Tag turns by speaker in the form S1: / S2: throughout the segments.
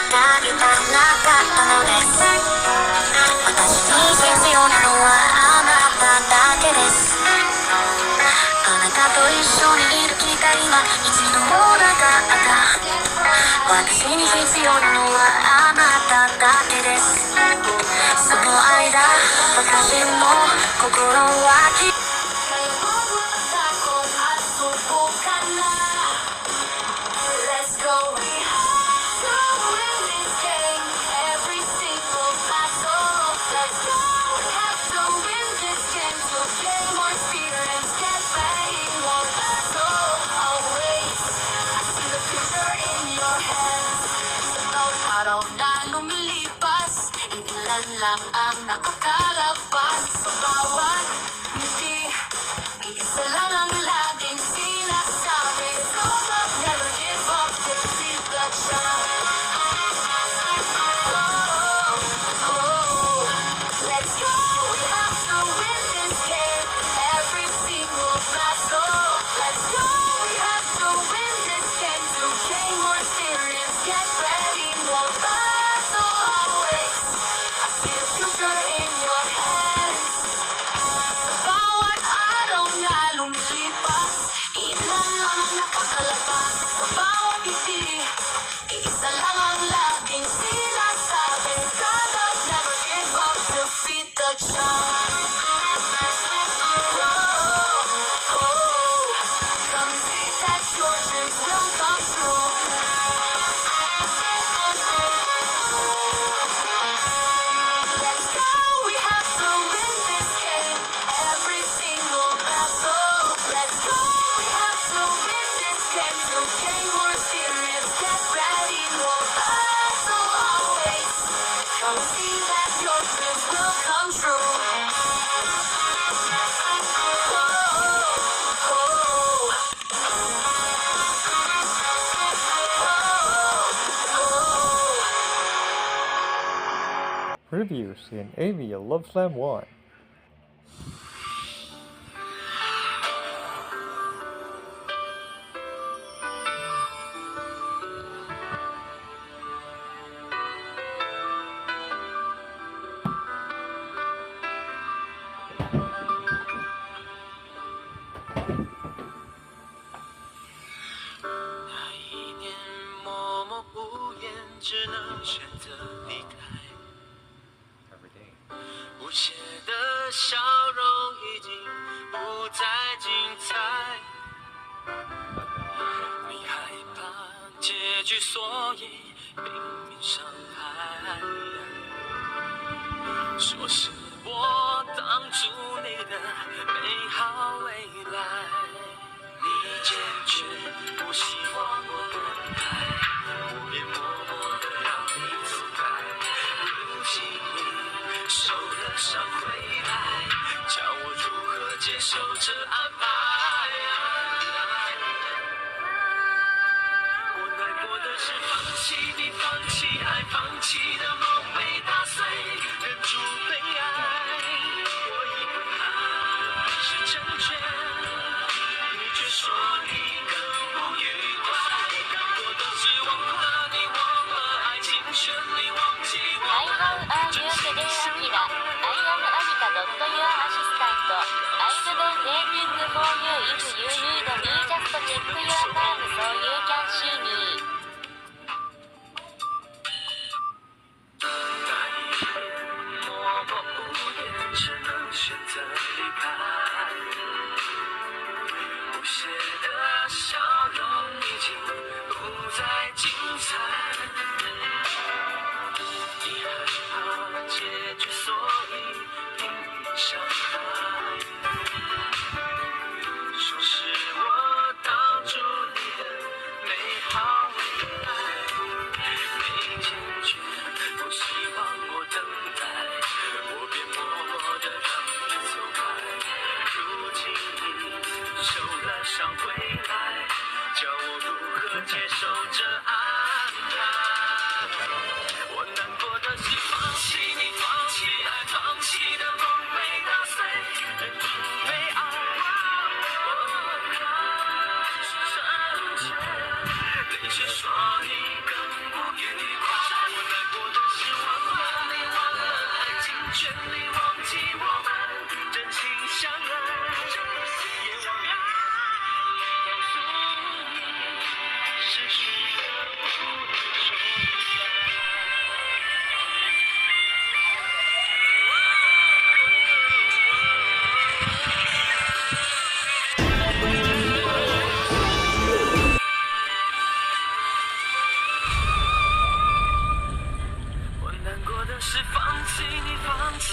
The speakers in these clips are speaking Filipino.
S1: たりたなかったのです。私に必要なのはあなただけです。あなたと一緒にいる機会が一度もなかった。私に必要なのはあなただけです。その間私も心はきaraw na lumilipas, ilan lang ang nakakalabas. Sa bawat ngiti, isa lang ang laging sinasabi. So I'll never give up till I see that shine. Let's go, we have to win this game. Every single battle. Let's go, we have to win this game. To gain more experience, get ready, more battle always. I see the future in your hands. Sa bawat araw na lumilipas, ilan lang ang nakakalabas. Sa bawat ngiti, isa lang ang laging sinasabi. God, I'll never give up to beat the charm. Come see that your dreams will come true. Let's go, we have to win this game. Every single battle. Let's go, we have to win this game. To gain more experience, get ready, more battle always. Come see that your dreams will come true.
S2: Reviews in Avia Love Slam 1.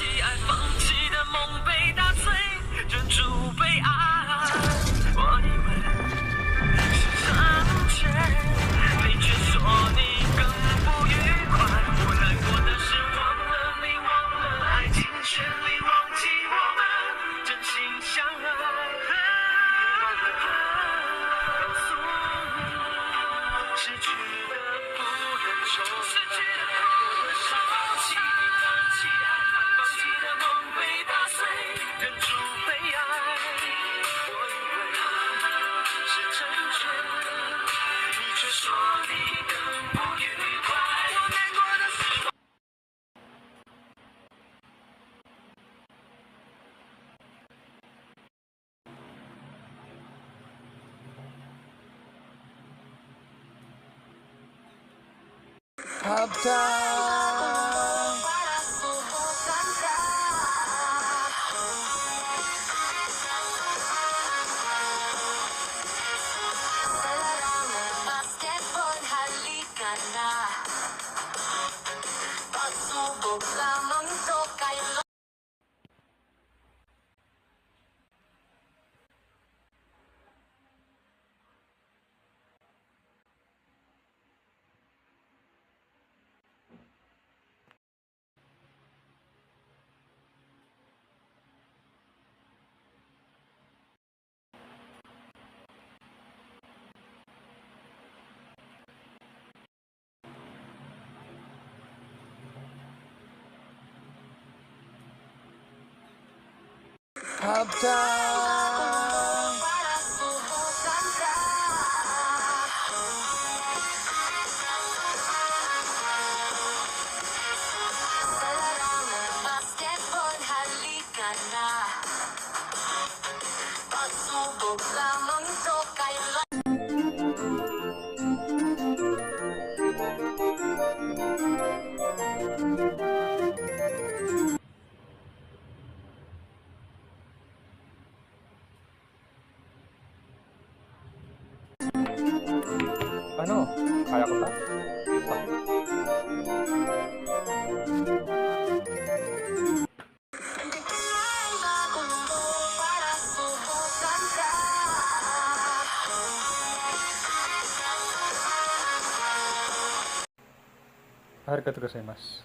S3: 弃爱，放弃的梦被打碎，忍住悲哀。我以为是成全，你却说你更不愉快。我难过的是忘了你，忘了爱情，全力忘记我们真心相爱。告诉你，失去的不能重来。放弃爱，放弃的梦被打碎，忍住悲哀。我以为是成全，你却说你更不愉快。我难过的是。
S1: Para subukan ka. Sa larangan, basketball, halika na. Pagsubok lamang ito kay para subukan ka. Sa larangan, basketball, halika na. Pagsubok lamang ito kay
S2: Ano? Kaya ko ba?
S1: May bagong mundo para subukan ka.
S2: Arigatou gozaimasu.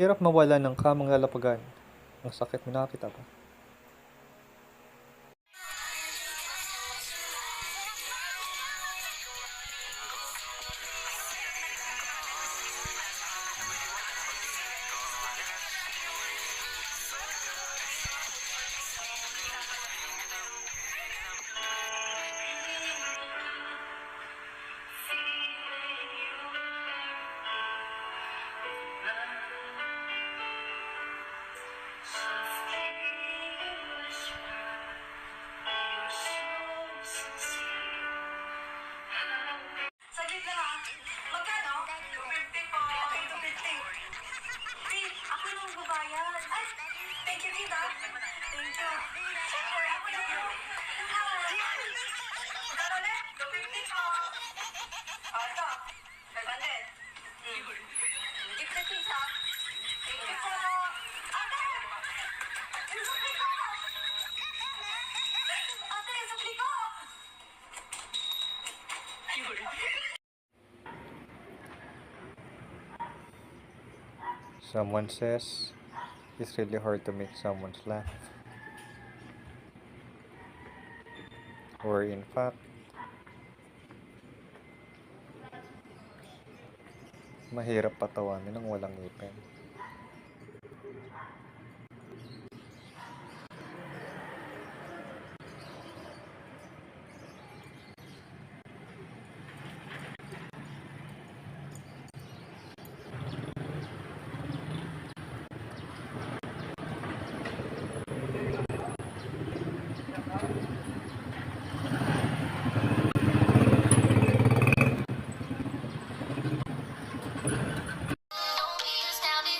S2: Hirap mawala ng kamang lalapagan. Ang sakit mo nakakita ba?
S1: Saglit lang ah. Magkano? 250 po. Okay, 250. Hey, ako yung babayad. Ay, thank you, tita. Thank you. Siyempre, ako yung magkano ulit? 250 po. O, ito. 500. Gift na tita. Thank you po. Ate! Yung sukli ko! Ate, yung sukli ko!
S2: Someone says it's really hard to make someone's laugh. Or in fact, mahirap patawanin ng walang ngipin.
S1: Don't be astounded.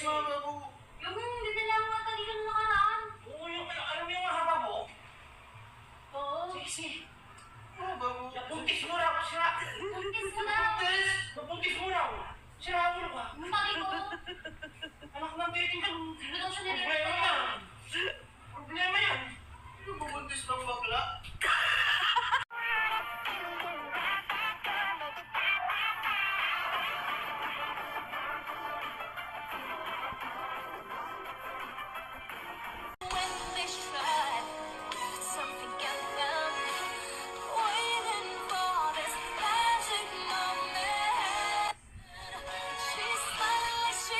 S3: Sama ko.
S1: Yung dinala mo nga kanina nung nakaraan.
S3: Oo, alam mo yung mahaba mo?
S1: Oo.
S3: Sexy. Mahaba mo. Nabuntis mo raw siya.
S1: Buntis ka na.
S3: Nabuntis mo raw. Sira mo ba?
S1: Yung pati ko.
S3: Anak ng dating ka.
S1: Hindi daw siya
S3: Problema
S1: nililito.
S3: yan. Problema yan. Ano bubuntis ng bakla?
S1: When they tried, something got them waiting for this magic moment. She smiled like she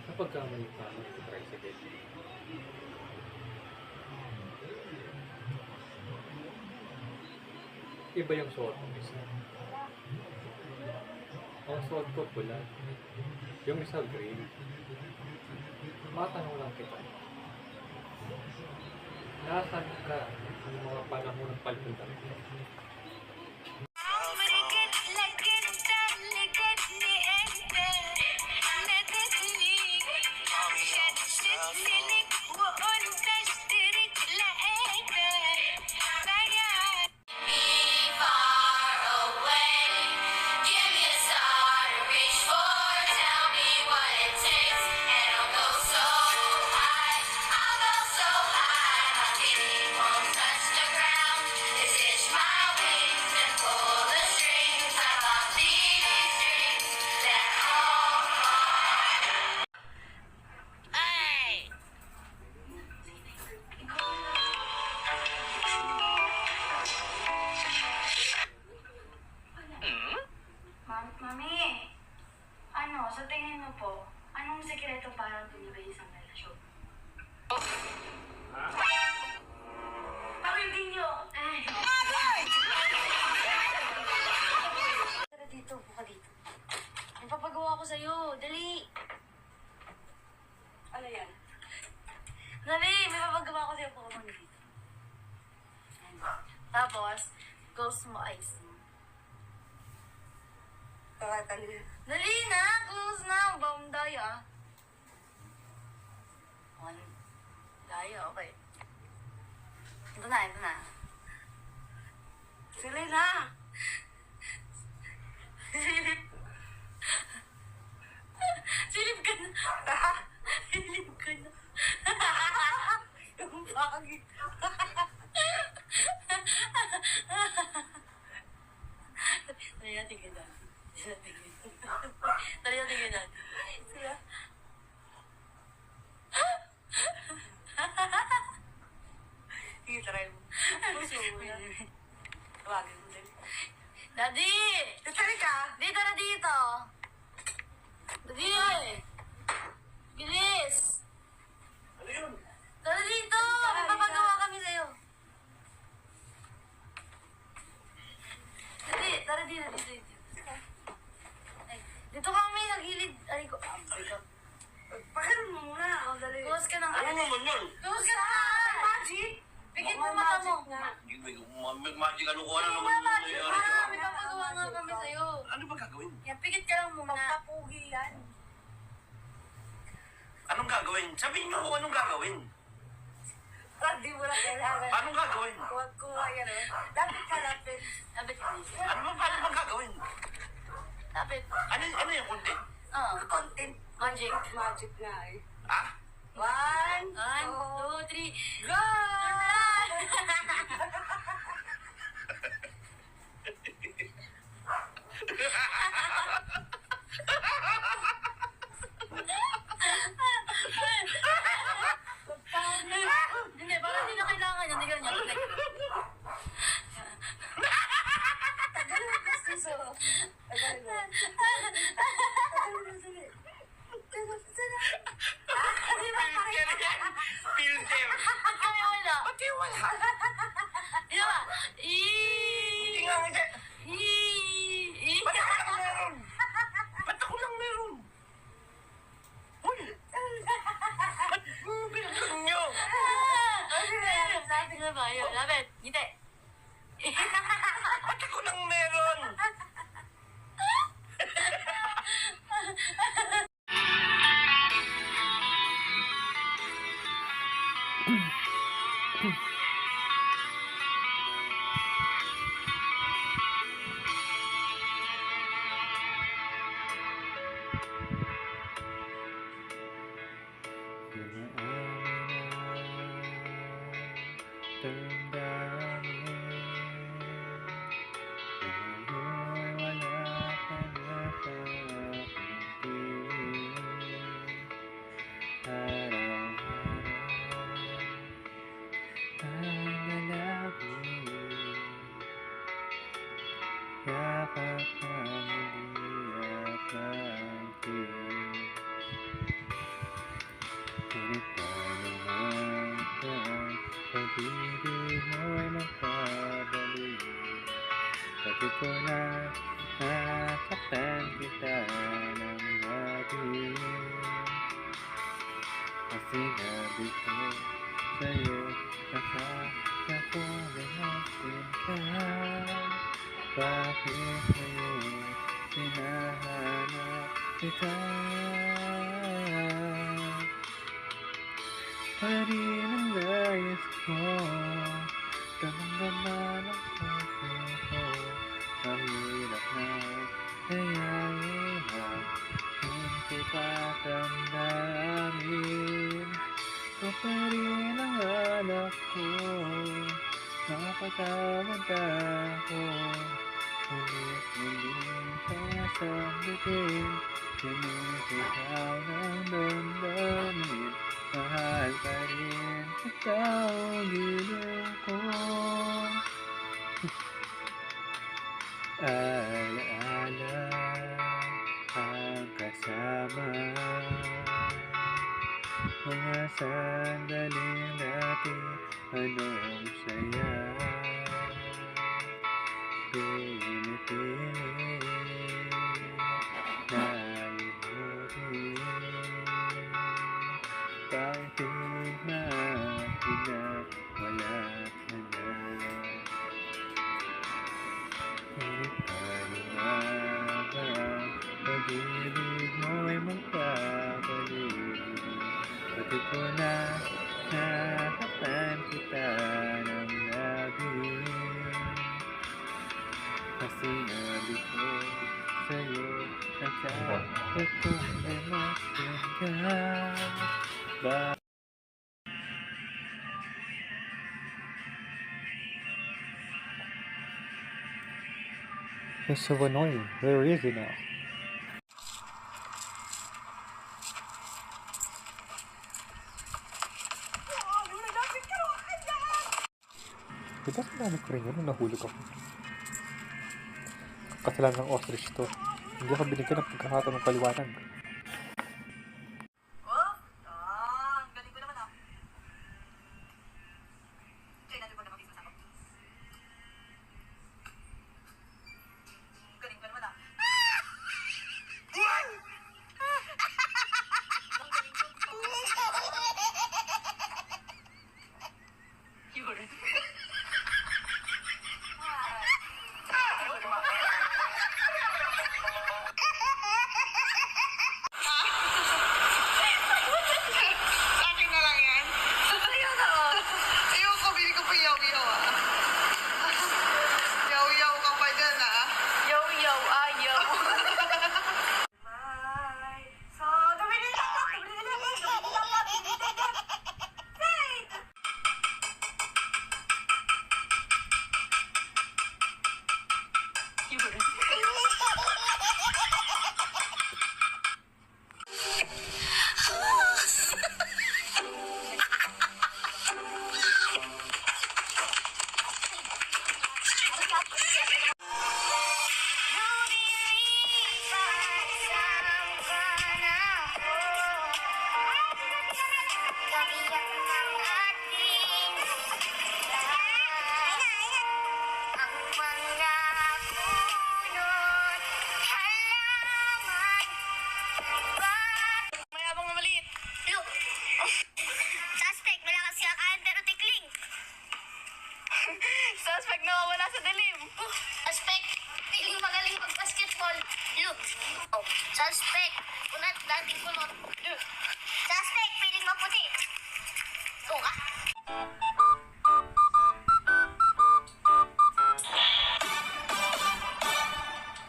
S2: Kapag kamali ka mag-tricycle, iba yung suot ng isa. Ang suot ko pula, yung isa green. Matanong lang kita. Nasaan ka ng mga panahon ng palitan?
S4: Mami, ano, sa tingin mo po, anong sekreto para tumibay isang relasyon? Bakit hindi nyo? Tara dito, buka dito. May papagawa ko sa'yo, dali. Ano yan? Dali, may papagawa ko sa'yo, buka mo dito. Ayan. Tapos, close mo eyes mo. Dali na! Close na! Bawang daya. One. Daya, okay. Ito na, ito na. Silay na! Silip. Silip ka na. Silip ka na. Yung bakit. Dali natin ka na. Tali natin ganyan. Siya. Sige, try mo. Puso mo yan. Tawagin mo din. Daddy! Tari ka? Dito na dito. Daddy! Bilis!
S3: Ano yun?
S4: Tara dito! May papagawa kami sa'yo. Daddy, tara dito, dito. Dito kami, nagilid. Ay ko.
S3: Pakiram mo muna.
S4: Oh, dali. Close ka ng
S3: Ano naman yun?
S4: Close ka na! Magic! Pikit mo mata mo.
S3: Magic ano ko? Ano
S4: Hindi
S3: naman
S4: mo magic
S3: yun?
S4: na. May papagawa nga kami sa'yo.
S3: Ano ba gagawin?
S4: Yan, pikit ka lang muna. Pagpapugi yan.
S3: Anong gagawin? Sabihin niyo kung anong gagawin.
S4: Hindi mo na kailangan.
S3: Anong gagawin?
S4: Huwag kuha yan, eh. Lapit ka, lapit. Lapit ka, please.
S3: Ano ba? Paano ba gagawin?
S4: Lapit.
S3: Ano yung content?
S4: Oo. Content. Magic.
S5: Magic nga eh.
S3: Ha?
S4: 1, 2, 3, go! Hindi, parang hindi na kailangan yan. Hindi ganyan.
S5: Tagal na kasi so. Tagal na. Tagal na sila.
S3: Filter!
S4: Ba't kami wala?
S3: Ba't kayo wala?
S4: Hindi ba?
S3: Hindi nga hindi. Ba't ako lang meron? Ba't ako lang meron? Uy! Ba't pinagano nyo?
S4: Sabi na ba yun? Lapit. Ngiti.
S3: Ba't ako lang meron?
S2: Pag-ibig mo'y magpabalik. Pati ko na nasaktan kita ng labis. Ang sinabi ko sa'yo, nakakita ko natin ka. Bakit ngayon hinahanap kita? Pa rin ang layas ko, damang-daman ang puso ko. Mahirap na kaya hirap, hindi pa damdamin. Ito pa rin ang anak ko, mapatawad ako. Ulit-ulit sasabihin, sinisigaw ng damdamin. Mahal pa rin ikaw, giliw ko. Alaala ang kasama, mga sandaling dati, anong saya. Pinipilit na limutin, bakit di natin na wala ka na? Ngunit paano nga ba pag-ibig mo'y magpabalik? Pati ko na nasaktan kita ng labis. Kasi sinabi ko sa'yo, nakakita ko natin ka. He's so annoying. Where is he now? Diba sinabi ko rin yun nung nahulog ako? Kasalanan ng ostrich to. Hindi ako binigyan ng pagkakataon ng paliwanag.
S4: Galing ko naman ah. Jay, natin ko naman bisa sa ako. Galing ko naman ah. Yun.
S5: Akin na lang yan.
S4: Ayaw na oh.
S5: Ayoko, bili ko pa yaw-yaw ah. Yaw-yaw ka pa dyan ah.
S4: Yo, ayaw.
S1: Mayabang na maliit. Look. Suspect, malakas kakain pero tikling.
S4: Suspect na wala sa dilim.
S1: Suspect, piling magaling mag-basketball. Look. Oh, suspect, kunat dating kulot.
S4: Look.
S1: Suspect, piling maputi. Suka.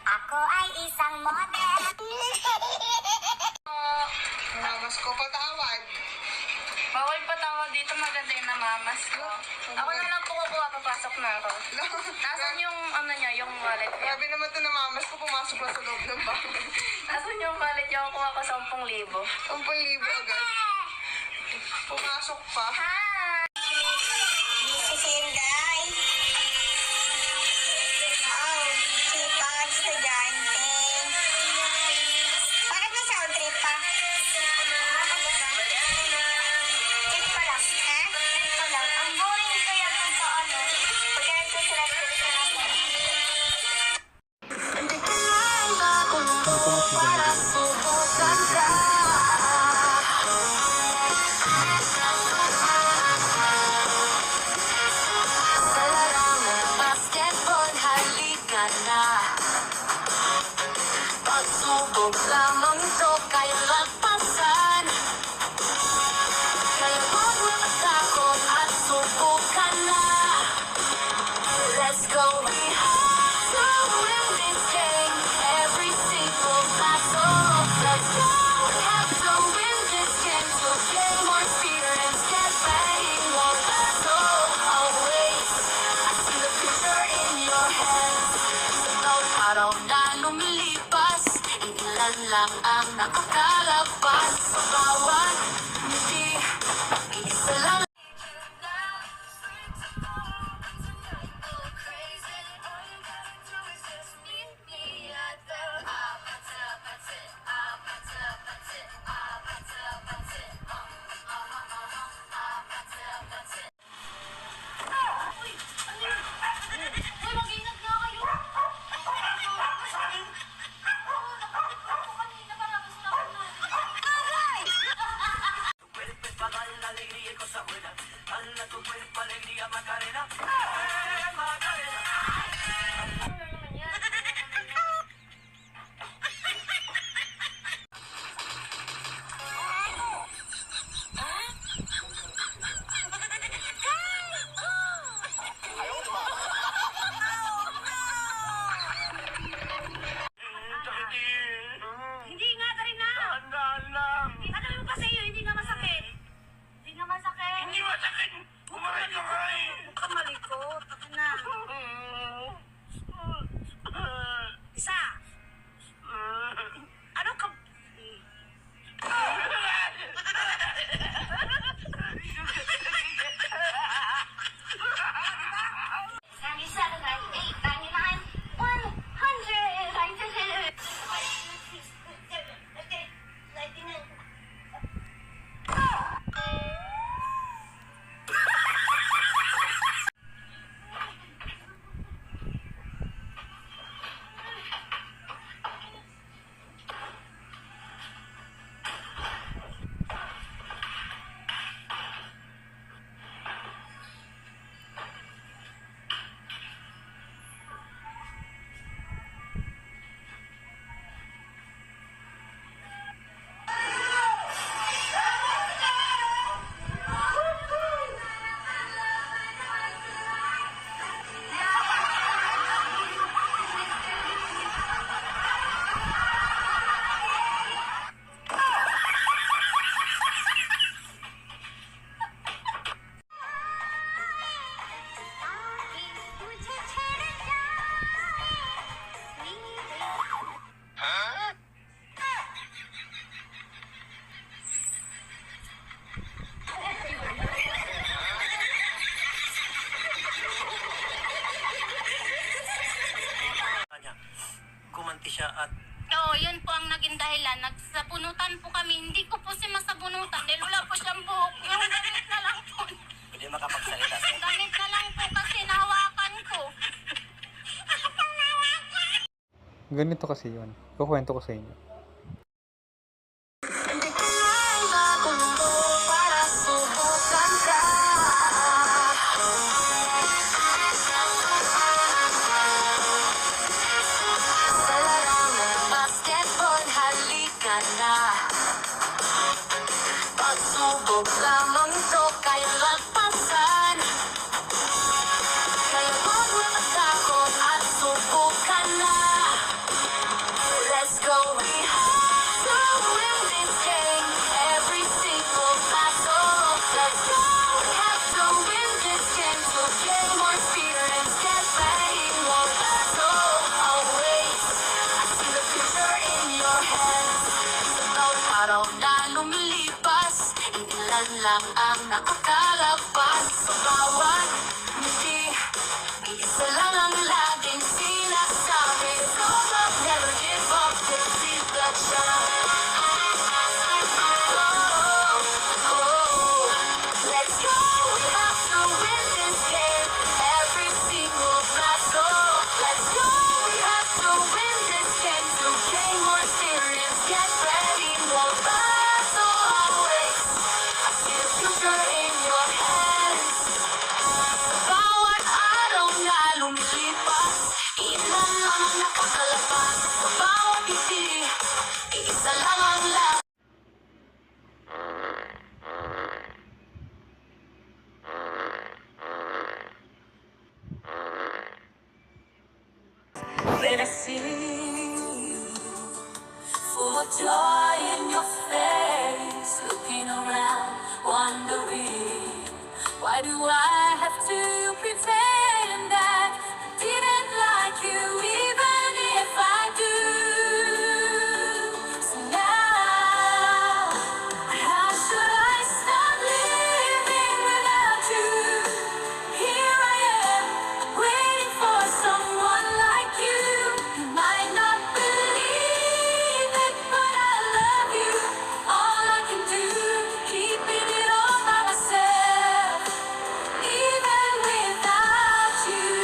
S1: Ako ay isang model.
S4: dito maganda yung namamas ko. Ako na lang po kukuha, papasok na ako. Nasaan yung ano niya, yung wallet niya?
S5: Grabe naman ito na mamas ko pumasok na sa loob ng bahay.
S4: Nasaan yung wallet niya? Kukuha ko 10,000.
S5: 10,000 agad. Pumasok pa.
S4: Hi!
S6: Si Inday. Oh, sipag, estudyante. Bakit may sound trip pa? Trip pa lang, ha? Trip pa lang. Ang boring kaya kung sa ano. Pagka nagsusulat ko sa ako.
S1: Hindi ka lang bago para subukan ka. Sa larangan basketball, halika na. Pagsubok lamang ito kay lagpasan. Kaya huwag matakot at subukan na. Let's go, we have to win this game. Every single battle. Let's go, we have to win this game. To gain more experience, get playing more battle. Always, I see the future in your hands. Sa bawat araw na lumilipas, ilan lang ang nakakalagpas. Sa bawat ngiti, isa lang.
S4: Hindi nga, tari na! Ano yung pa sa'yo? Hindi nga masakit. Hindi nga masakit.
S3: Hindi masakit. Kumain ka nga eh.
S4: Huwag kang malikot. Ako na. Isa. Ano ka?
S3: Kumanti siya at
S4: Oo, yun po ang naging dahilan. Nagsabunutan po kami. Hindi ko po si masabunutan dahil wala po siyang buhok. Yung damit na lang po.
S3: hindi makapagsalita.
S4: Damit na lang po kasi nahawakan ko.
S2: Ganito kasi yun. Kukwento ko sa inyo.
S1: Hindi ka lang bago para subukan ka. Sa larangan basketball, halika na. Pagsubok lamang ito kay lagpasan. Kaya huwag matakot at subukan na. Let's go, we have to win this game. Every single battle. Let's go, we kaibigan lang ang nakakalagpas sa bawat ngiti. Iisa lang ang laging sinasabi, don't up, never give up, defeat the challenge. Let's go, we have to win this game, every single battle. Let's go, we have to win this game, to gain more experience, get ready, more battle always. I see the future in your hands. Bawat araw na lumilipas, ilan lang ang napakalabas. Sa bawat ngiti, iisa lang ang lakas. When I see you, full of joy in your face, looking around, wondering, why do I have to pretend that I didn't like you, even if I do? So now, how should I start living without you? Here I am, waiting for someone like you. You might not believe it, but I love you. All I can do, keeping it all by myself, even without you.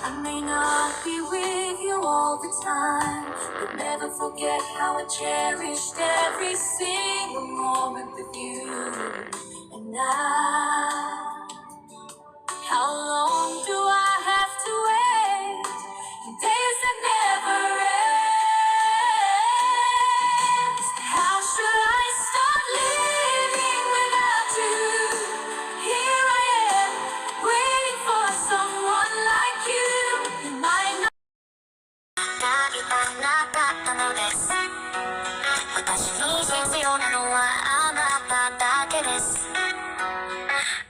S1: I may not be with you all the time, but never forget how I cherished every single moment with you. And now, how long do I have to wait? In days that never end. How should I start living without you? Here I am, waiting for someone like you. You might not.
S6: 大胆な方なのです。私に必要なのはあなただけです。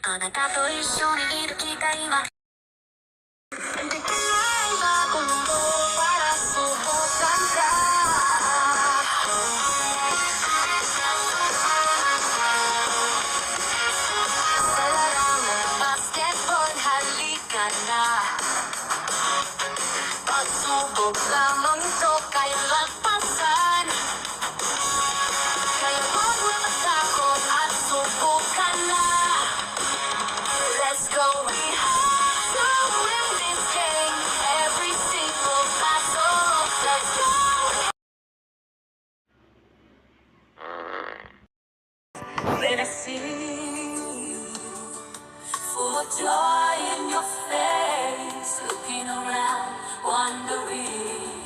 S6: あなたと一緒にいる気が今
S1: Hindi ka na bagong mundo para subukan ka. Sa larang ng basketball, halika na. Pagsubok lamang ito kay lagpasan. Kaya huwag matakot at subukan na. Let's go, we have to win this game, every single battle. Let's go. When I see you, full of joy in your face, looking around, wondering,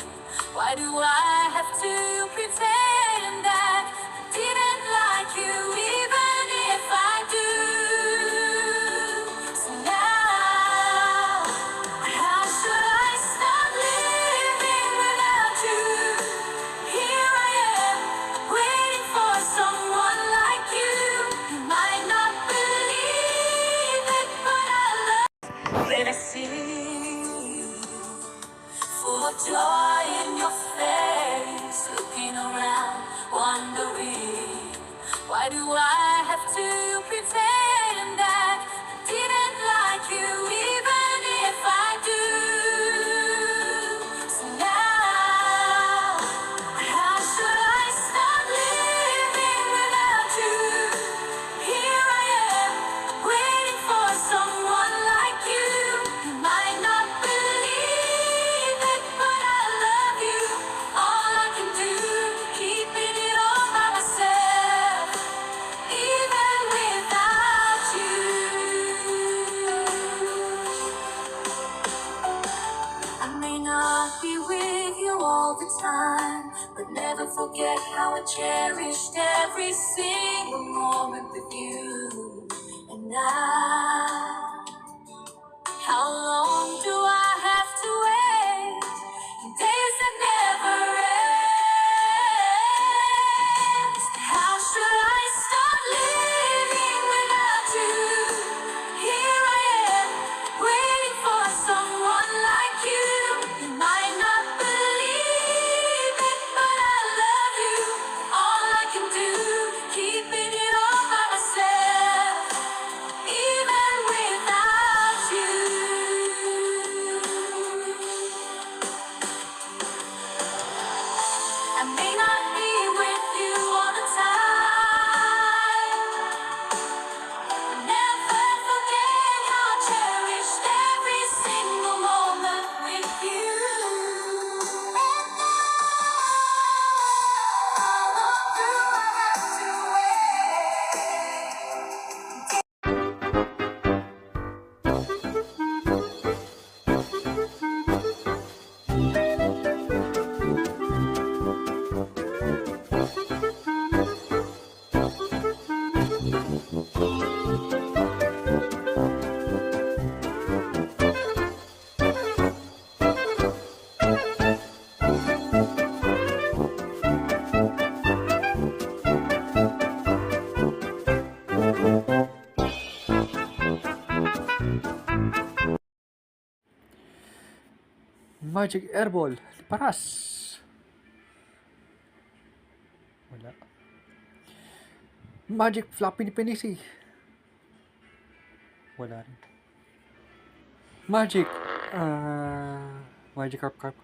S1: why do I have to pretend that I didn't like you, even if I do? So now, how should I start living without you? Here I am, waiting for someone like you. You might not believe it, but I love. When I see you, full of joy in your face, looking around, wondering, why do I have to pretend that I didn't like you, even if I do? So now, how should I start living without you? Here I am, waiting for someone like you. You might not believe it, but I love you. All I can do, keeping it all by myself, even without you. Let's go, we have to win this game, every single battle. Let's go, we have to win this game, to gain more experience, get ready, more battle always. I see the future in your hands. Bawat araw na lumilipas, ilan lang ang napakalabas. Sa bawat ngiti, iisa lang ang lakas. All I can do, keeping it all by myself, even without you. I may not be with you all the time, but never forget how I cherished every single moment with you. And now, how long do I have to wait? In days that never end. How should I start living without you? Here I am, waiting for someone like you. You might not believe it, but I love you.
S2: Magic Airball. Paras. Wala. Magic Floppy ni Penisi. Wala rin. Magic. Magic Carp.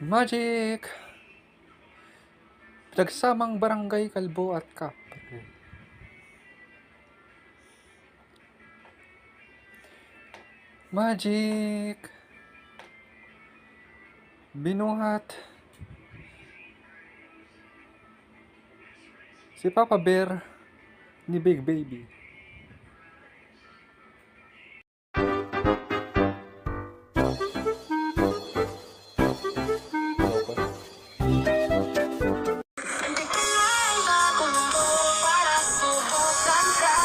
S2: Magic. Pinagsamang Barangay Kalbo at Kapre. Magic. Binuhat. Si Papa Bear ni Big Baby.
S6: Hindi ko lang nagulo para subukan ka.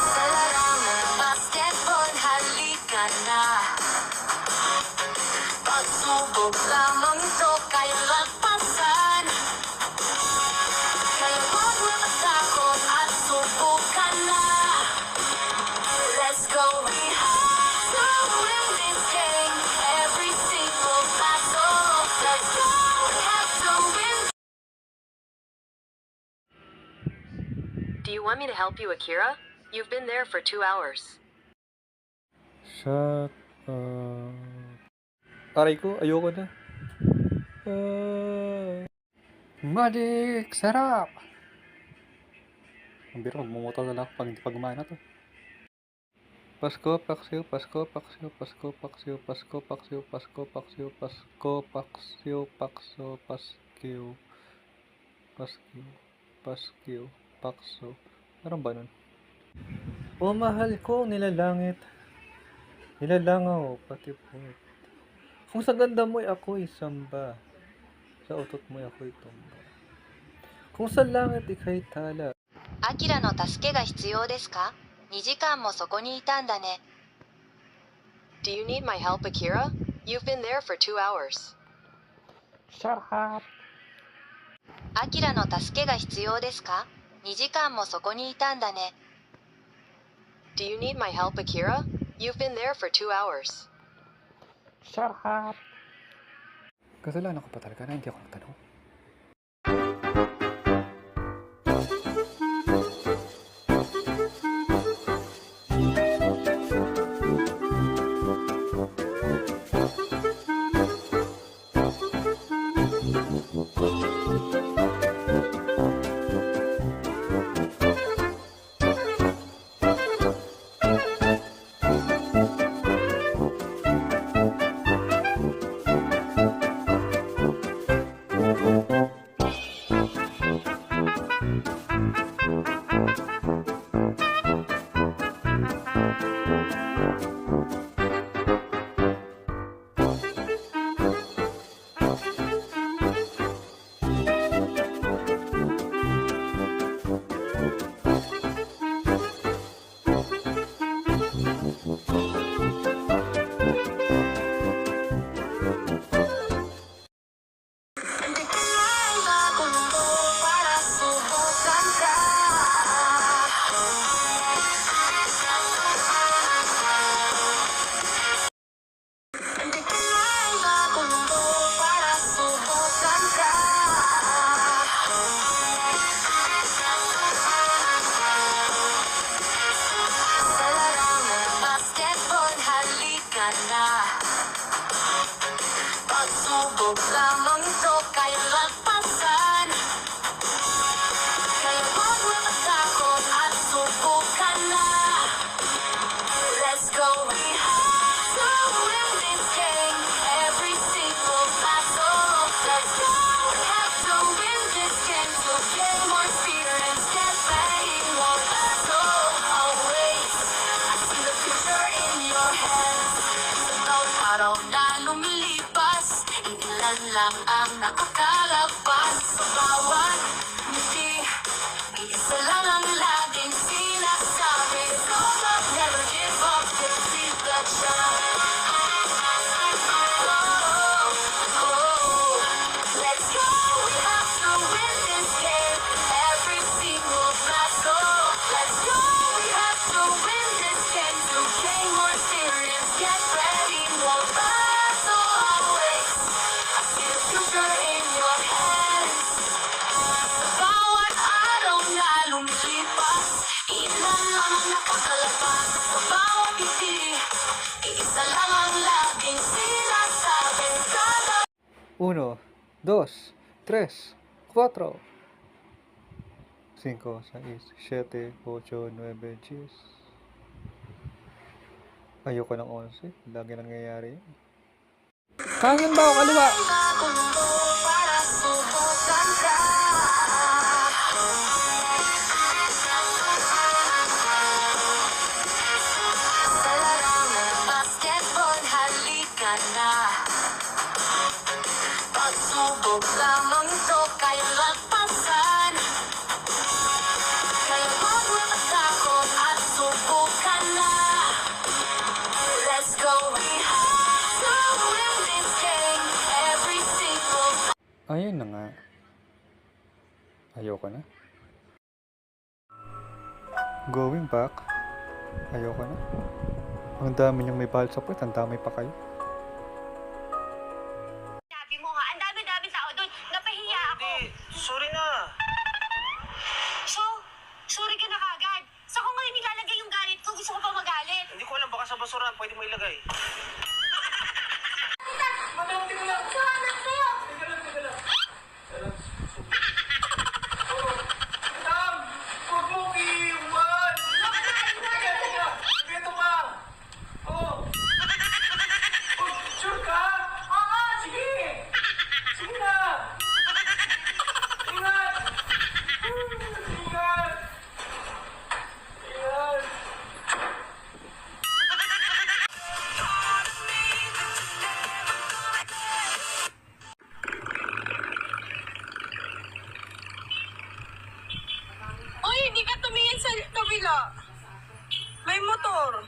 S6: Sa larang ng basketball, halika na. Pagsubok lamang ito kay lagpasan. Kaya huwag matakot at subukan na. Let's go, we have to win this game. Every single battle. Let's go, we have to win.
S7: Do you want me to help you, Akira? You've been there for 2 hours.
S2: Shut Aray ko, ayoko na. Magic! Sarap! Ang biro, magmumotor na lang ako pag hindi pa gumana to. Pasko, paksiw, Pasko, paksiw, Pasko, paksiw, Pasko, paksiw, Pasko, paksiw, Pasko, paksiw, Pakso, paskiw, paskiw, paskiw, pakso. Meron ba nun? O mahal ko, nilalangit. Nilalangaw, pati puwet. Kung sa ganda mo'y ako'y samba, sa utot mo'y ako'y tumba. Kung sa langit ika'y tala,
S6: アキラの助けが必要ですか ?2 時間もそこにいたんだね。
S7: Do you need my help, Akira? You've been there for 2 hours.
S2: Shut up!
S6: アキラの助けが必要ですか ?2 時間もそこにいたんだね。
S7: Do you need my help, Akira? You've been there for 2 hours.
S2: Shut up! Kasalanan ko pa talaga na hindi ako nagtanong.
S6: Hindi ko lang nagulo para subukan ka. Hindi ko lang nagulo para subukan ka. Sa larang ng basketball, halika na. Pagsubok lamang ito kay lagpasan. Kaya huwag matakot at subukan na. Let's go, we have to win this game. Every single battle. Let's go, we have to win this game. To gain more experience, get playing more battle. Always, I see the future in your hands. Sa bawat araw na lumilipas, ilan lang ang nakakalagpas. Sa bawat ngiti, isa lang ang laging siya.
S1: lamang napakalabas sa bawat ngiti. Iisa lang ang laging sinasabi kada
S2: 1, 2, 3, 4, 5, 6, 7, 8, 9, 10. Ayoko ng 11. Lagi nangyayari yun. Kanan ba o kaliwa?
S1: bagong mo para subukan ka. Sa larang ng basketball, halika na. Pagsubok lamang ito kaya lagpasan. Kaya huwag matakot at subukan na. Let's go, we have to win this game. Every single
S2: Ayun na nga. Ayoko na. Going back. Ayoko na. Ang dami niyong may bahal sa puwet. Ang dami pa kayo.
S4: Sabi mo nga, ang dami-dami tao doon. Napahiya ako.
S3: Hindi, sorry na.
S4: So, sorry ka na kagad. Sa ko ngayon nilalagay yung galit ko, gusto ko pa magalit.
S3: Hindi ko alam, baka sa basura pwede mo ilagay.
S4: Kahanap kayo!
S3: Huwag mo iwan! Ito pa! Oh! Sure ka?
S4: Oo!
S3: Sige! Sige na! Ingat! Ingat! Ingat!
S5: Uy, hindi ka tumingin sa kabila. May motor.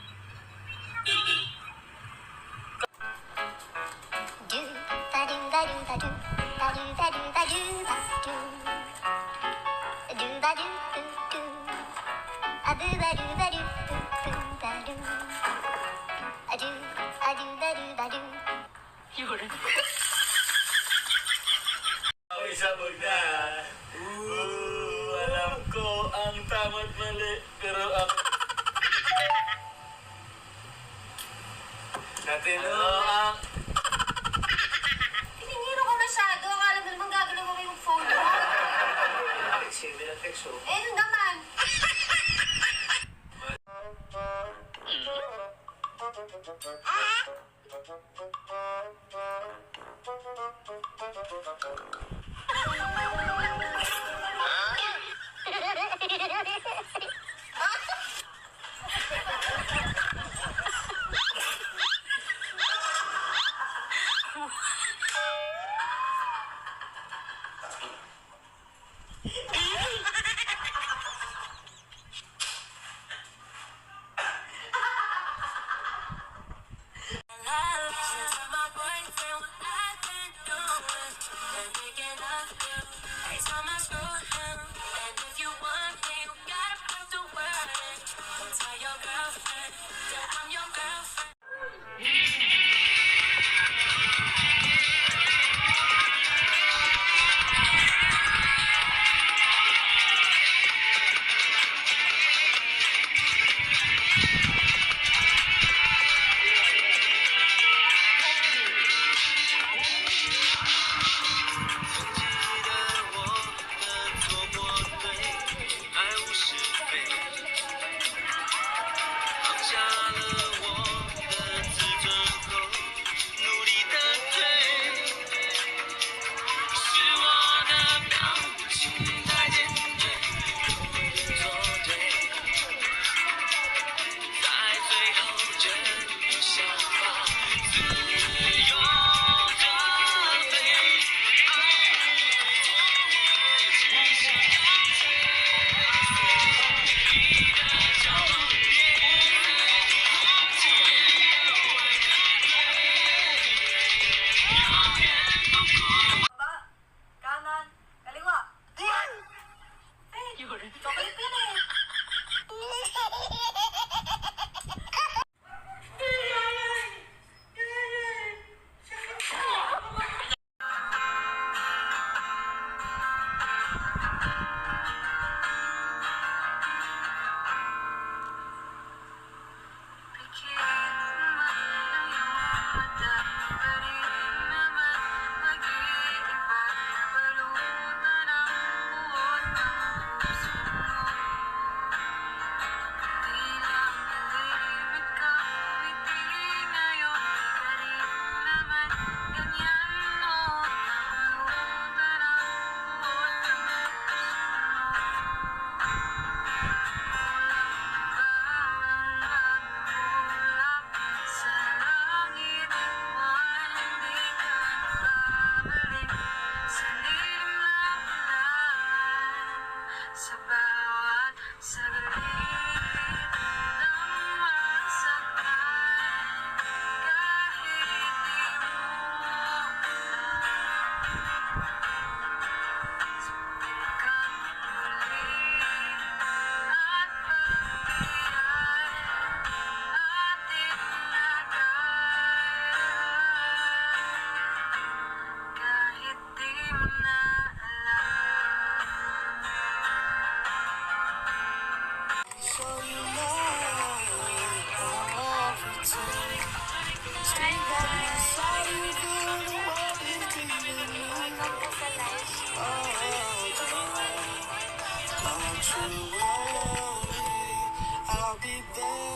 S3: Ay, sabog na. Alam ko ang tama't mali, pero ang... Katino ang...
S4: Tiningiro ka masyado. Akala mo naman gagalaw mo yung phone mo.
S3: Bakit siya text oh?
S4: Eh, ano naman?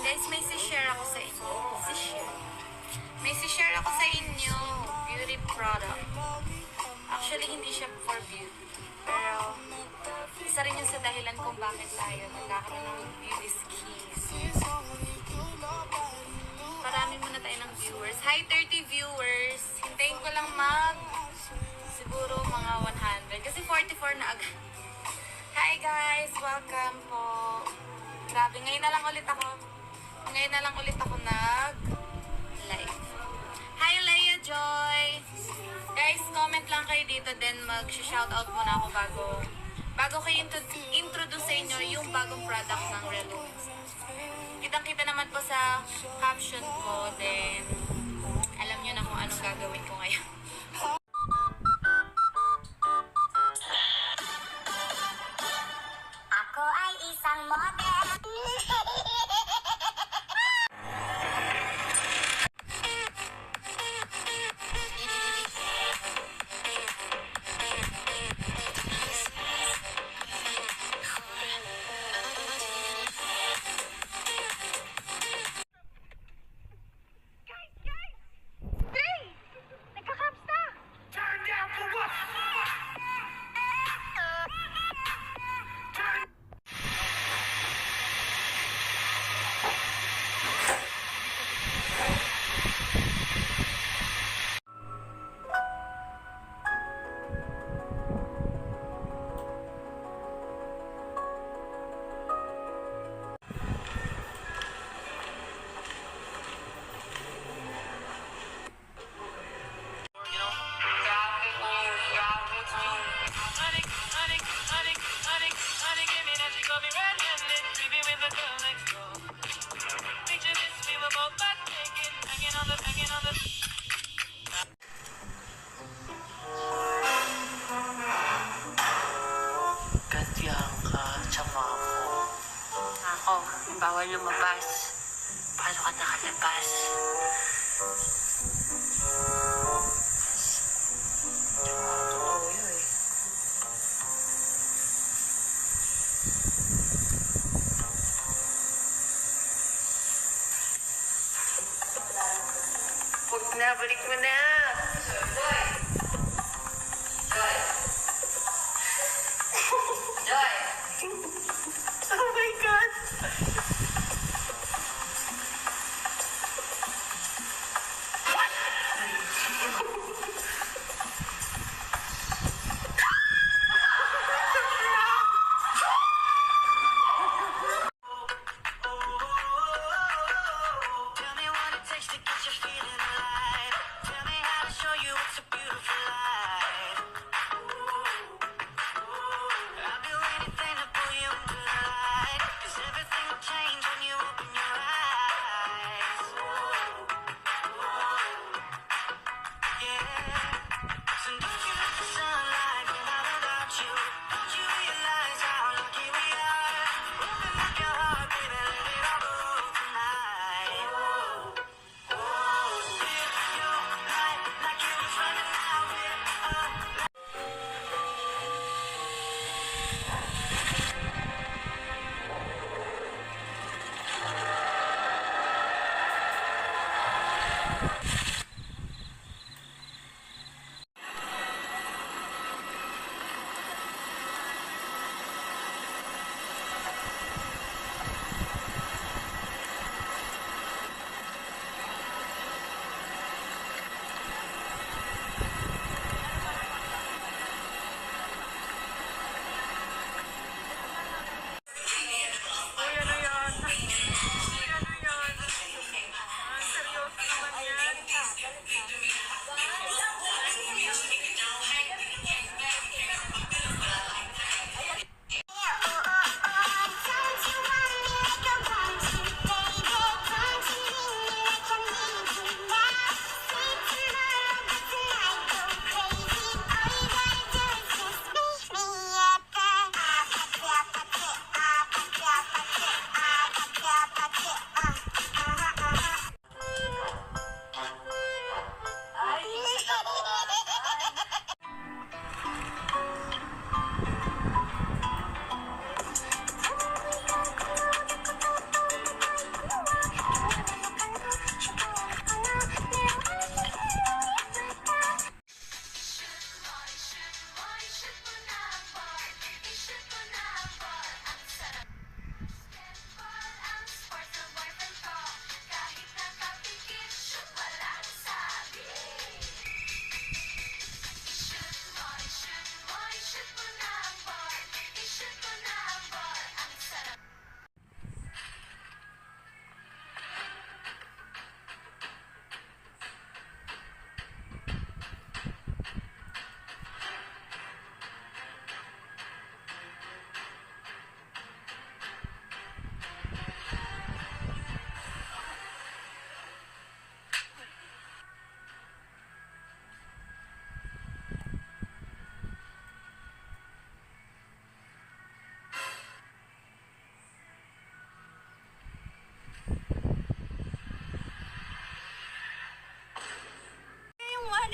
S4: Guys, may si-share ako sa inyo. May si-share ako sa inyo. Beauty product. Actually, hindi siya for beauty. Pero, isa rin yun sa dahilan kung bakit tayo nagkakaroon ng beauty skills. Marami muna tayo ng viewers. Hi, 30 viewers. Hintayin ko lang siguro mga 100. Kasi 44 na agad. Hi guys! Welcome po. Grabe, ngayon na lang ulit ako nag-live. Hi, Leia Joy! Guys, comment lang kayo dito, then mag-shoutout muna ako bago kayo introduce sa inyo yung bagong product ng Reluxe. Kitang-kita naman po sa caption ko, then alam nyo na kung anong gagawin ko ngayon.
S6: Ako ay isang model.
S3: Gantihan ka, tsama ko.
S4: Ako, bawal lumabas. Paano ka nakalabas?
S3: Totoo yun eh.
S4: Huwag na, balik mo na. Joy!
S3: Oh my God!
S6: Tell me what it takes to get you feeling alive. Tell me how to show you it's a beautiful life. I'll do anything to pull you into the light. 'Cause everything will change.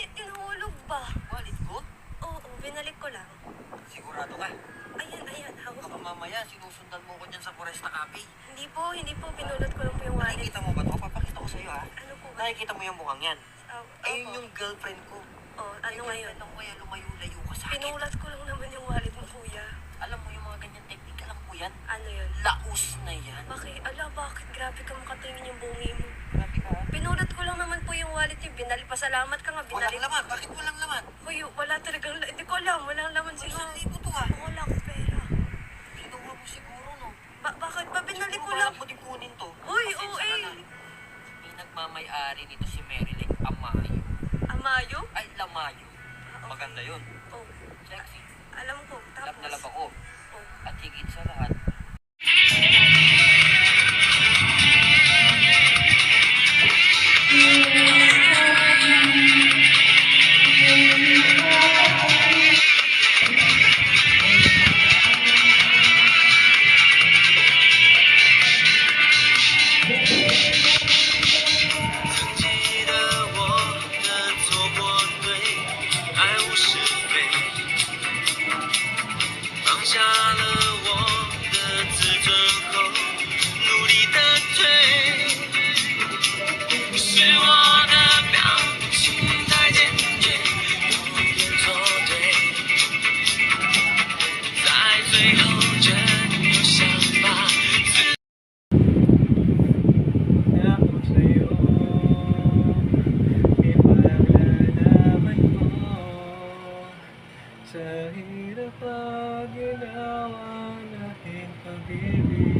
S5: wallet, tinulog ba?
S3: Wallet ko?
S5: Oo, binalik ko lang.
S3: Sigurado ka?
S5: Ayan, hawak
S3: Baka
S5: ko.
S3: mamaya sinusundan mo ko dyan sa Foresta Cafe.
S5: Hindi po, pinulot ko lang po yung wallet.
S3: Nakikita mo ba ito? Papakita ko sa'yo ha.
S5: Ano po ba?
S3: Nakikita mo yung mukhang yan. Ayun
S5: Opo.
S3: yung girlfriend ko.
S5: Oh, ano ngayon?
S3: Ano kaya lumayo-layo ka sa akin?
S5: Pinulat ko lang naman yung wallet mo, kuya.
S3: Alam mo yung mga ganyan technique, alam mo yan?
S5: Ano yun?
S3: Laos na yan.
S5: Bakit? Grabe ka makatingin yung bungi mo.
S3: Grabe ka ha?
S5: Pinulat ko lang naman po yung wallet eh. Pasalamat ka nga,
S3: Walang
S5: binalik.
S3: laman. Bakit walang laman?
S5: Uy, wala talagang, hindi ko alam, walang laman siguro.
S3: 1,000 to ha.
S5: Wala akong pera.
S3: Kinuha mo siguro no.
S5: Bakit ba binalik ko
S3: Siguro
S5: lang?
S3: balak mo din kunin to.
S5: Uy,
S3: Pasensya
S5: oo,
S3: ka na. May nagmamay-ari nito si Marilyn Amayo.
S5: Amayo?
S3: Ay, Lamayo.
S5: Okay.
S3: Maganda yun.
S5: Oh,
S3: Sexy.
S5: alam ko.
S3: Love na love
S5: Tapos,
S3: ako.
S5: oh,
S3: At higit sa lahat,记得我的错或对，爱无是非，放下了我的自尊后，努力的追，是我的表情太坚决，有一点错对，在最后真有想法。
S2: Ako sa'yo, ipaglalaban ko sa hirap pag ginawa natin pag-ibig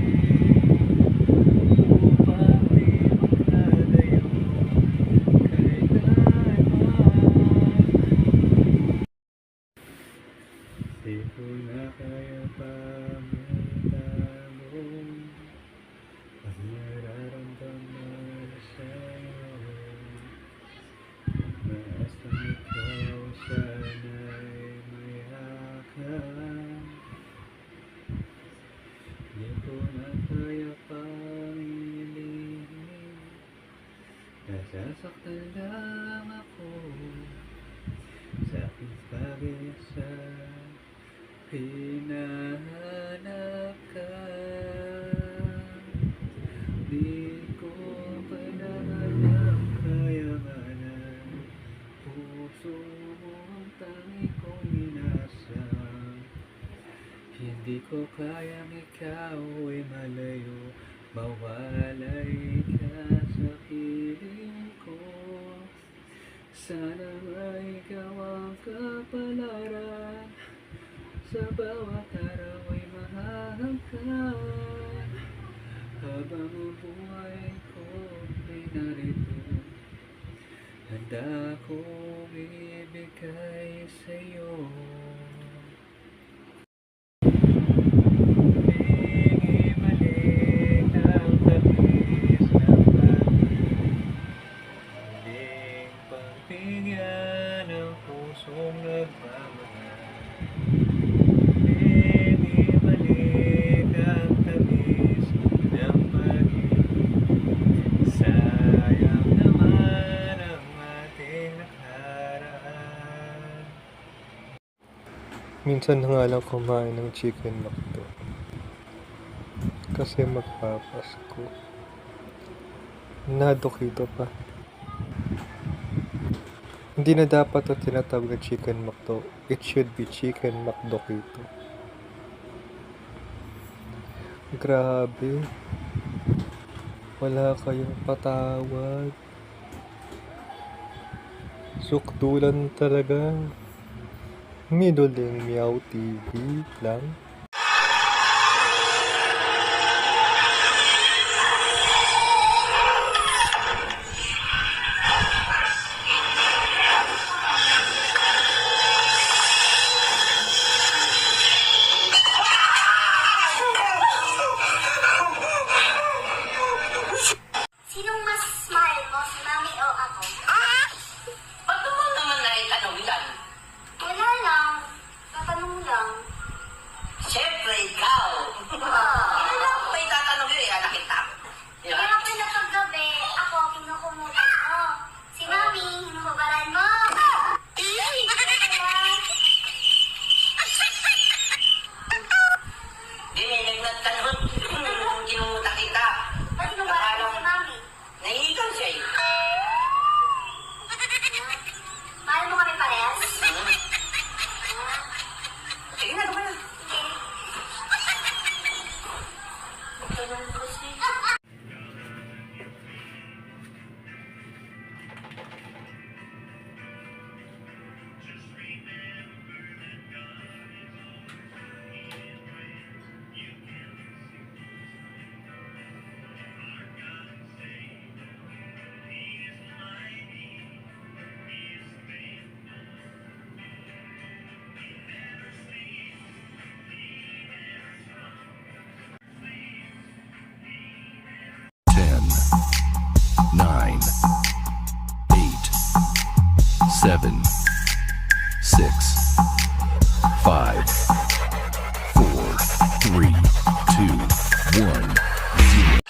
S2: upang di magkalayo kailanman. Di ko na kaya pa magtanong ang nararamdaman sa'yo. Basta ikaw sana'y mayakan. Di ko na kaya pang ilihim. Nasasaktan lang ako sa aking pag-isa. Hinahanap ka. Di ko kailangan kayamanan. Puso mo ang tangi kong inasam. Hindi ko kayang ikaw ay malayo. Mawalay ka sa piling ko. Sana may ikaw ang kapalaran. Sa bawat araw ay mahahangkan. Habang ang buhay ko ay narito, handa kong ibigay sa'yo. Ibalik ang tamis ng pag-ibig. Muling pagbigyan ng pusong nagmamahal. Ibalik ang tamis ng pag-ibig. Sayang naman ang ating nakaraan. Minsan na nga lang kumain ng chicken McDo kasi magpapasko. Nadokito pa. Hindi na dapat ito tinatawag na chicken McDo. It should be chicken McDokito. Grabe. Wala kayong patawad. Sukdulan talaga. Middling Meow TV lang.
S6: Sinong mas mahal mo, si Mami o ako?
S8: Ba't mo naman na itanong yan?
S6: Wala lang. Tatanong lang.
S9: 7, 6, 5, 4, 3, 2, 1, 0.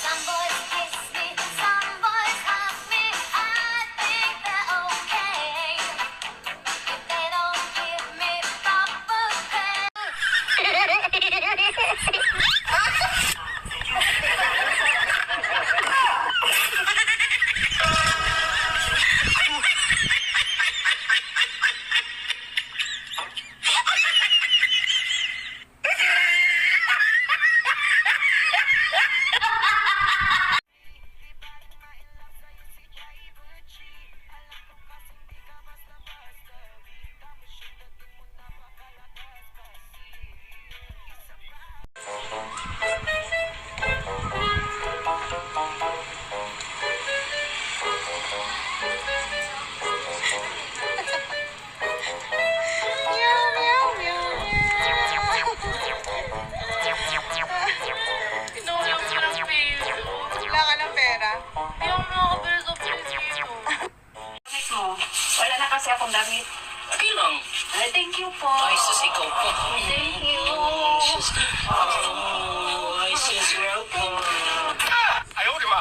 S6: Some boys kiss me, some boys hug me. I think they're okay. If they don't give me proper credit.
S5: Pinulang mo ng piso. Wala ka ng pera? Hindi ako nakakapera sa piso.
S8: Damit mo. Wala na kasi akong damit.
S3: Okay lang.
S8: Ay, thank you po.
S3: Ay, sus, ikaw pa.
S8: Thank you.
S3: Sus. Oh, ay, sus, welcome. Ayaw, di ba?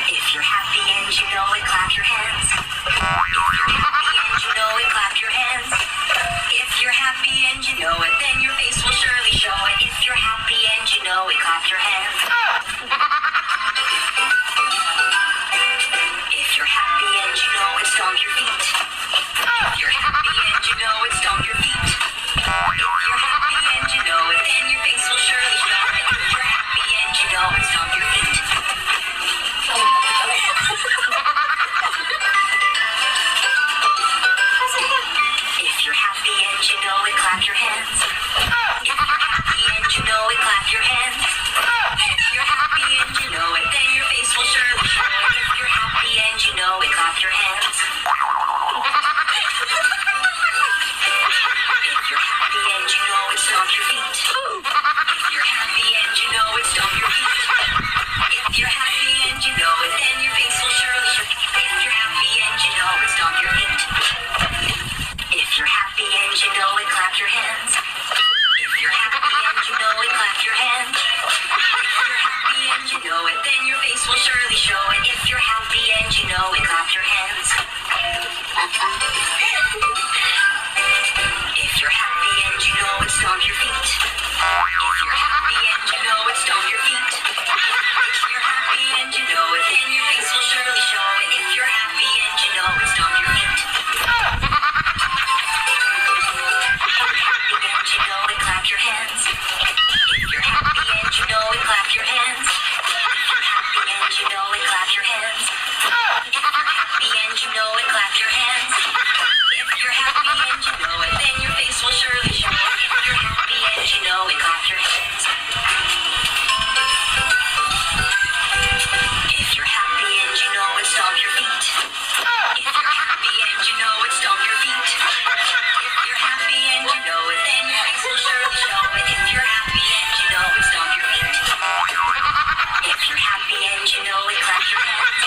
S6: If you're happy and you know it, clap your hands. If you're happy and you know it, clap your hands. If you're happy and you know it, then your face will surely show it. If you're happy and you know it, clap your hands. If you're happy and you know it, stomp your feet. If you're happy and you know it, stomp your feet. If you're happy and you know it, then your face will surely show it. If you're happy and you know it, stomp your feet. If you're happy and you know it, clap your hands. If you're happy and you know it, clap your hands. If you're happy and you know it, then your face will surely show it. If you're happy and you know it, clap your hands. If you're happy and you know it, stomp your feet. If you're happy and you know it, stomp your feet. If you're happy and you know it, then your face will surely show it. If you're happy and you know it, stomp your feet. If you're happy and you know it, clap your hands. If you're happy and you know it, clap your hands. If you're happy and you know it, then your face will surely show it. If you're happy and you know it, clap your hands. If you're happy and you know it, stomp your feet. If you're happy and you know it, stomp your feet. If you're happy and you know it, then your face will surely show it. If you're happy and you know it, stomp your feet. If you're happy and you know it, clap your hands. If you're happy and you know it, clap your hands. If you're happy and you know it, clap your hands. If you're happy and you know it, clap your hands. If you're happy and you know it, then your face will surely show it. If you're happy and you know it, clap your hands. If you're happy and you know it, stomp your feet. If you're happy and you know it, stomp your feet. If you're happy and you know it, then your face will surely show it. If you're happy and you know it, stomp your feet. If you're happy and you know it, clap your hands.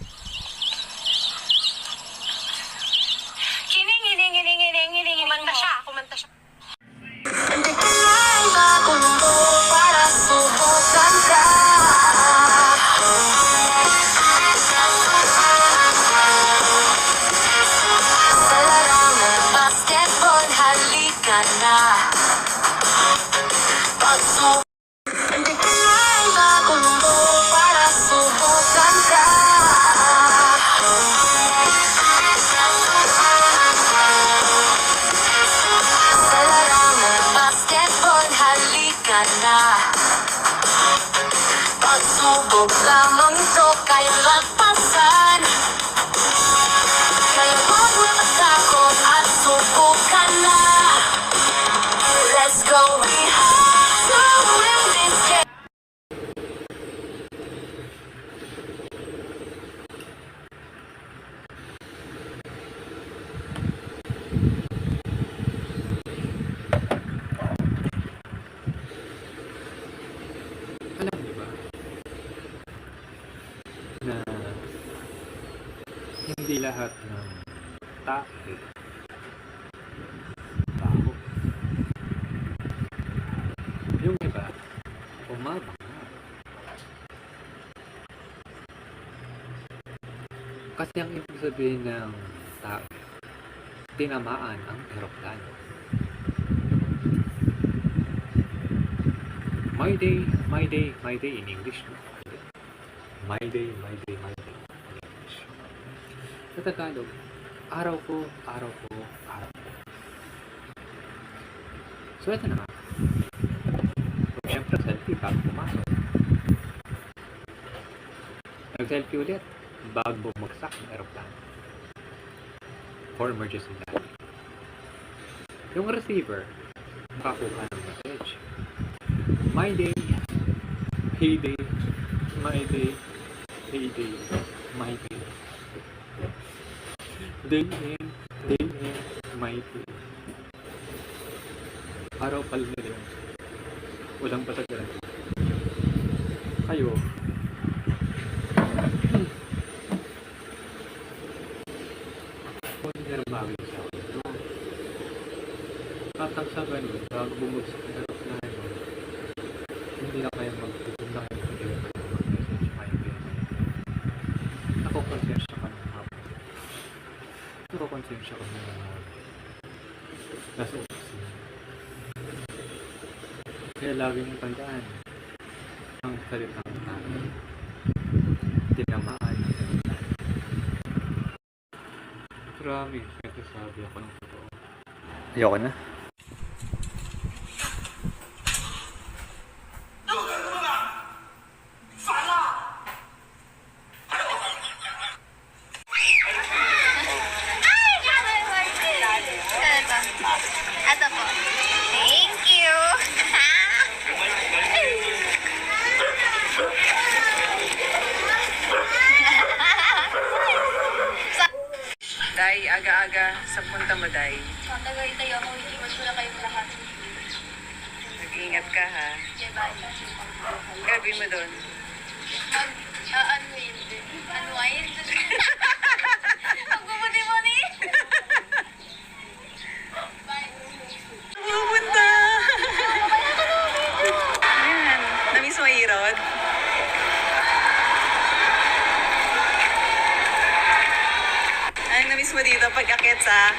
S5: Kumanta siya, kumanta siya.
S6: Hindi ko lang bagong mo para subukan ka. Sa larang ng basketball, halika na. Pagsubok. Hindi ko lang bagong mo para subukan ka. Sa larang ng basketball, halika na. Pagsubok lamang ito kay lagpasan. Kaya huwag matakot at subukan na. Let's go, we have to win this game.
S2: Alam niyo ba na hindi lahat ng tae baho. Yung iba, umabang na. Kasi ang ibig sabihin ng tae, tinamaan ang eroplano. My day, my day, my day in English. No? My day, my day, my day in English. Sa Tagalog, araw ko, araw ko, araw ko. So, ito na nga. Siyempre, selfie bago pumasok. Nag-selfie ulit bago bumagsak ng aeroplano. For emergency landing. Yung receiver, makakuha ng message. My day, heyday, my day, heyday, my day. Day in, my day. Araw pala nila yun. Walang patagalan. Kayo, kung hindi na mabig sa akin, katang sa ganun, bago bumagsak na harap na yun, hindi na kayo magtutun na kayo, hindi na kayo mag-message, my day. Ako konsensya ka ng hapon. Ako konsensya ka ng nasa opisina. Kaya lagi mong tandaan ang salitang tayo. Tinamaan ang salitang. Promise, nagsasabi ako ng totoo. Ayoko na.
S4: Ito po. Thank you.
S5: Day, aga-aga sa punta mo, Day.
S4: Tagay tayo ako, iiwan ko na kayong lahat.
S5: Mag-ingat ka, ha? Gagawin mo doon.
S4: Unwind. Ang gumuti mo ni.
S5: Pupunta! Ayan, namiss mo Irod? Anong namiss mo dito pag-akit sa...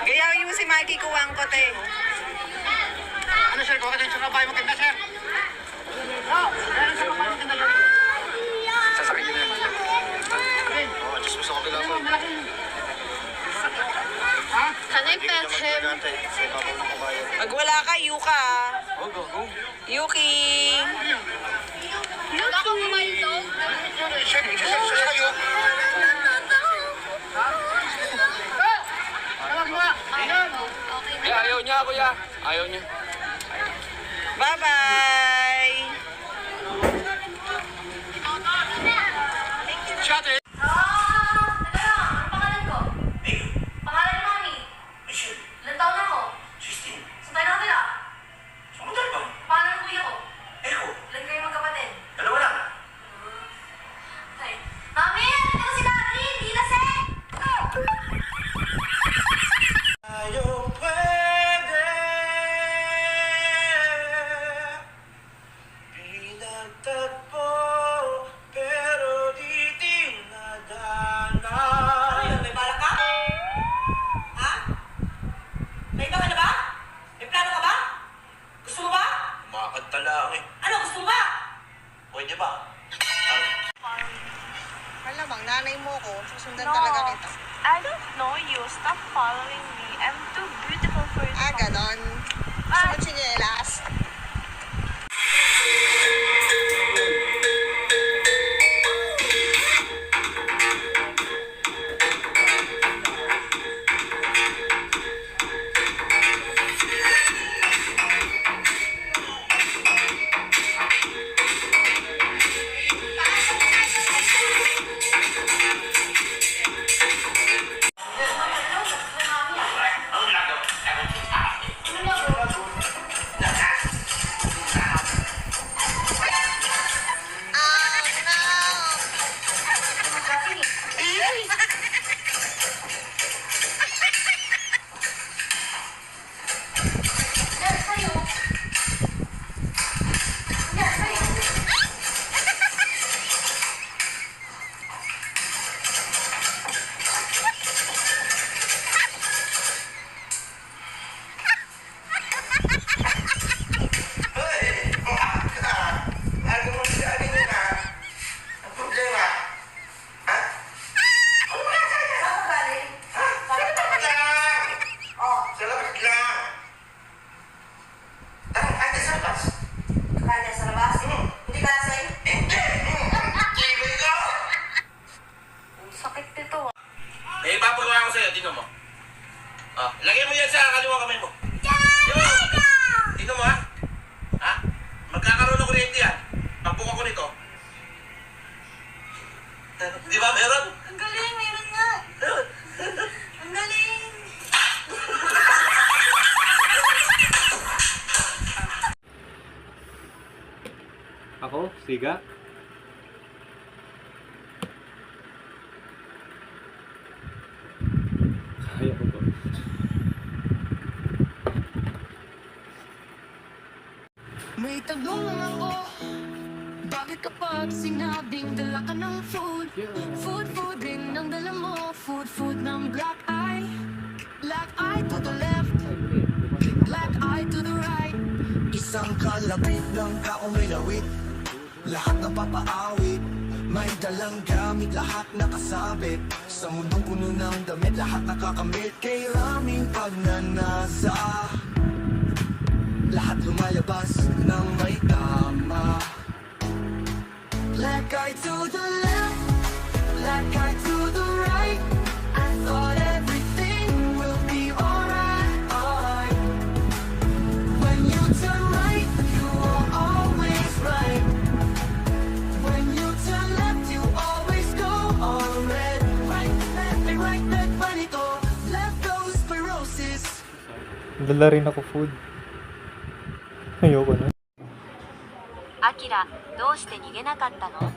S5: Gayawin mo si Mikey Kuwangkot eh.
S3: Ano sir, kung kasi sa bahay mo ganda sir? Sasakay din yan. Oo, just mo sa kabila ko.
S4: Can I pet him?
S3: Sa babaw ng kabayan.
S5: Pag wala ka, Yuka.
S3: Oh, go, go.
S5: Yuki!
S4: Wala ka mobile dog?
S3: Sir, sa kayo.
S4: Okay.
S3: Ayaw niya, kuya. Ayaw niya.
S5: Bye-bye!
S3: Shut it!
S4: Pangalan ko? Pangalan ni Mami? Ilan taon na ako? 16. Saan tayo nakatira? Pangalan ng kuya ko? Ilan kayo magkapatid?
S3: Dalawa lang.
S4: Okay. Mami, nandito ko si Daddy! Hindi lasing!
S3: Tayo pwede kaliwa kamay mo. Tingnan mo ha. Ha? Magkakaroon ng kuryente yan. Pagbuka ko nito. Di ba meron?
S4: Ang galing, meron nga. Ang galing.
S2: Ako, siga. Kaya ko to.
S1: May tanong lang ako, bakit kapag sinabing dala ka ng food? Food din ang dala mo, food ng black eye. Black eye to the left, black eye to the right.
S10: Isang kalapit ng taong may lawit, lahat napapaawit. May dalang gamit, lahat nakasabit. Sa mundong puno ng damit, lahat nakakamit. Kay raming pagnanasa, lahat lumalabas ng may tama.
S1: Black eye to the left, black eye to the right. I thought everything will be alright. When you turn right, you are always right. When you turn left, you always go on red. Right, left, panito. Left goes spirosis.
S2: Dala rin ako food. Ayoko na.
S7: アキラ、どうして逃げなかったの？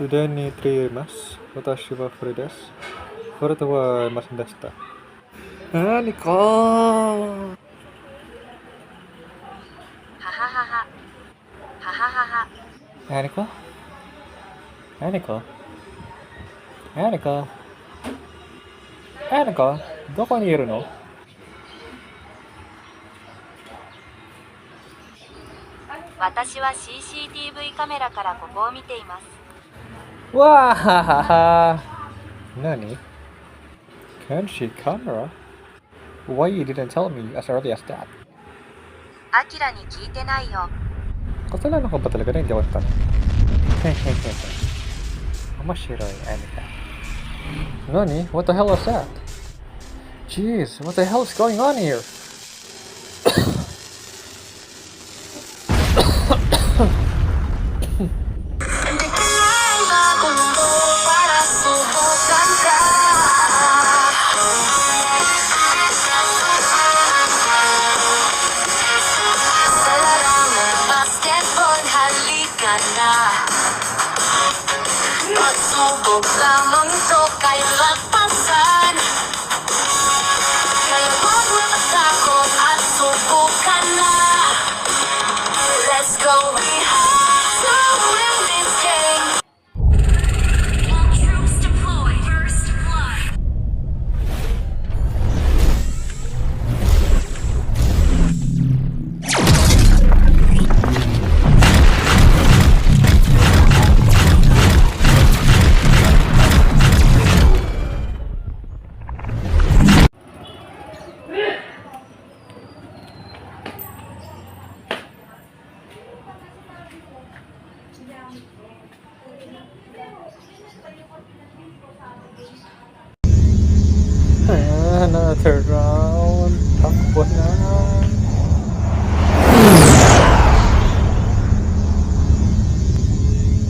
S2: Sudah ni trimas. Watashi wa furu desu. Furu to wa imasen deshita. Nani ka?
S7: はははは。はははは。
S2: Nani ka? Nani ka? Nani ka? Nani ka? Doko ni iru no?
S7: 私は CCTV カメラからここを見ています。
S2: Wahahaha! Nani? Kanshi camera? Why you didn't tell me as early as that?
S7: アキラに聞いてないよ。
S2: Kasalanan ko ba talaga na hindi ako tanong? Hehehehe. Mashiroy, Anika. Nani? What the hell is that? Jeez, what the hell is going on here?
S1: Hindi ka lang bagong mundo para subukan ka. Sa larangan basketball, halika na. Pagsubok lamang ito kay lagpasan. Kaya huwag matakot at subukan na. Let's go, we have to win this game. All troops deployed. First blood.
S2: Another round. Takbo na.